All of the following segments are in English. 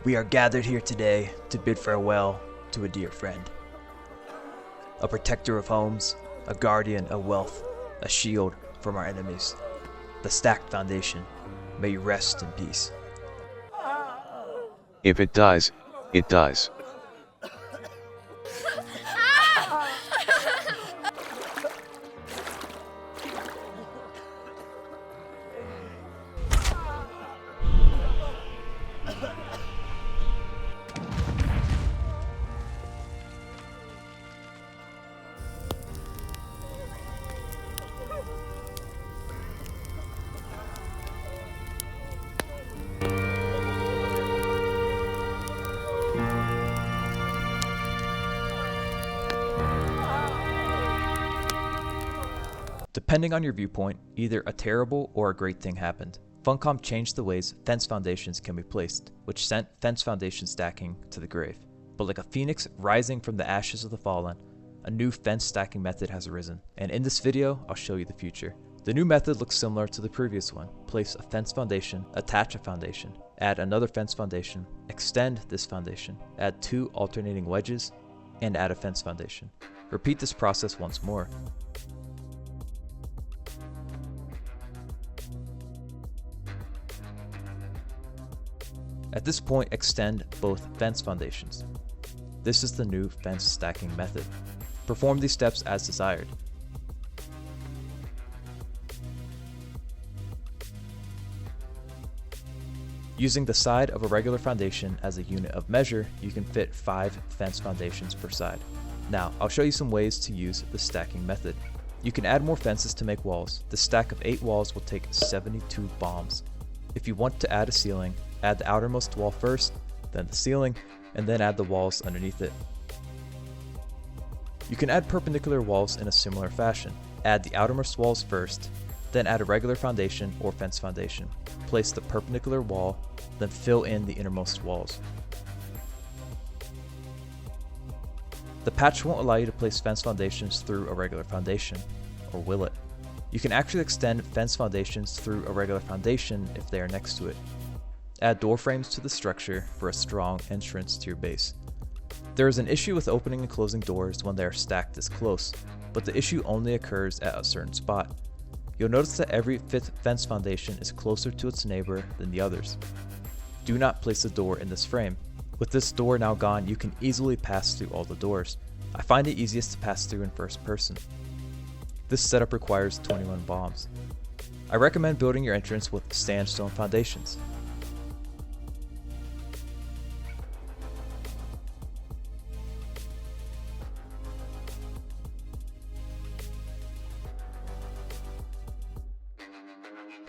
We are gathered here today to bid farewell to a dear friend. A protector of homes, a guardian of wealth, a shield from our enemies. The stacked foundation, may you rest in peace. If it dies, it dies. Depending on your viewpoint, either a terrible or a great thing happened. Funcom changed the ways fence foundations can be placed, which sent fence foundation stacking to the grave. But like a phoenix rising from the ashes of the fallen, a new fence stacking method has arisen, and in this video, I'll show you the future. The new method looks similar to the previous one. Place a fence foundation, attach a foundation, add another fence foundation, extend this foundation, add 2 alternating wedges, and add a fence foundation. Repeat this process once more. At this point, extend both fence foundations. This is the new fence stacking method. Perform these steps as desired. Using the side of a regular foundation as a unit of measure, you can fit 5 fence foundations per side. Now, I'll show you some ways to use the stacking method. You can add more fences to make walls. The stack of 8 walls will take 72 bombs. If you want to add a ceiling, add the outermost wall first, then the ceiling, and then add the walls underneath it. You can add perpendicular walls in a similar fashion. Add the outermost walls first, then add a regular foundation or fence foundation. Place the perpendicular wall, then fill in the innermost walls. The patch won't allow you to place fence foundations through a regular foundation, or will it? You can actually extend fence foundations through a regular foundation if they are next to it. Add door frames to the structure for a strong entrance to your base. There is an issue with opening and closing doors when they are stacked this close, but the issue only occurs at a certain spot. You'll notice that every 5th fence foundation is closer to its neighbor than the others. Do not place a door in this frame. With this door now gone, you can easily pass through all the doors. I find it easiest to pass through in first person. This setup requires 21 bombs. I recommend building your entrance with sandstone foundations.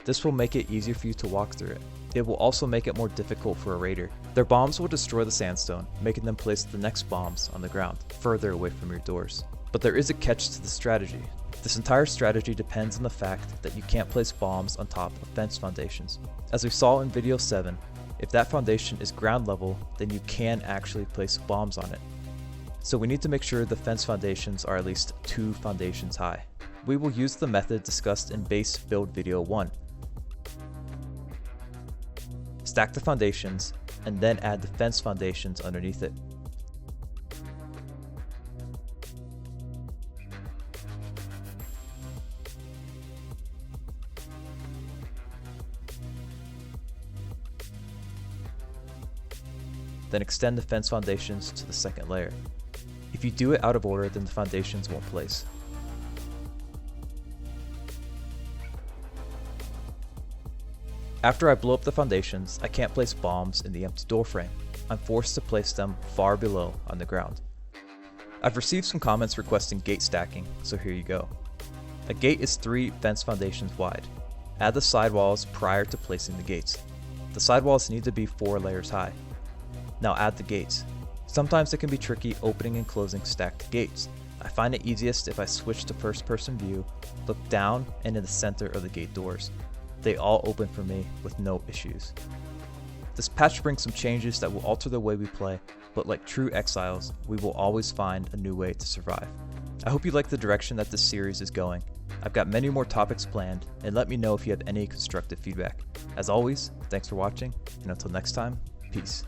This will make it easier for you to walk through it. It will also make it more difficult for a raider. Their bombs will destroy the sandstone, making them place the next bombs on the ground, further away from your doors. But there is a catch to the strategy. This entire strategy depends on the fact that you can't place bombs on top of fence foundations. As we saw in video 7, if that foundation is ground level, then you can actually place bombs on it. So we need to make sure the fence foundations are at least 2 foundations high. We will use the method discussed in base build video 1. Stack the foundations, and then add the fence foundations underneath it. Then extend the fence foundations to the second layer. If you do it out of order, then the foundations won't place. After I blow up the foundations, I can't place bombs in the empty door frame. I'm forced to place them far below on the ground. I've received some comments requesting gate stacking, so here you go. A gate is 3 fence foundations wide. Add the sidewalls prior to placing the gates. The sidewalls need to be 4 layers high. Now add the gates. Sometimes it can be tricky opening and closing stacked gates. I find it easiest if I switch to first person view, look down and in the center of the gate doors. They all open for me with no issues. This patch brings some changes that will alter the way we play, but like true exiles, we will always find a new way to survive. I hope you like the direction that this series is going. I've got many more topics planned, and let me know if you have any constructive feedback. As always, thanks for watching, and until next time, Peace.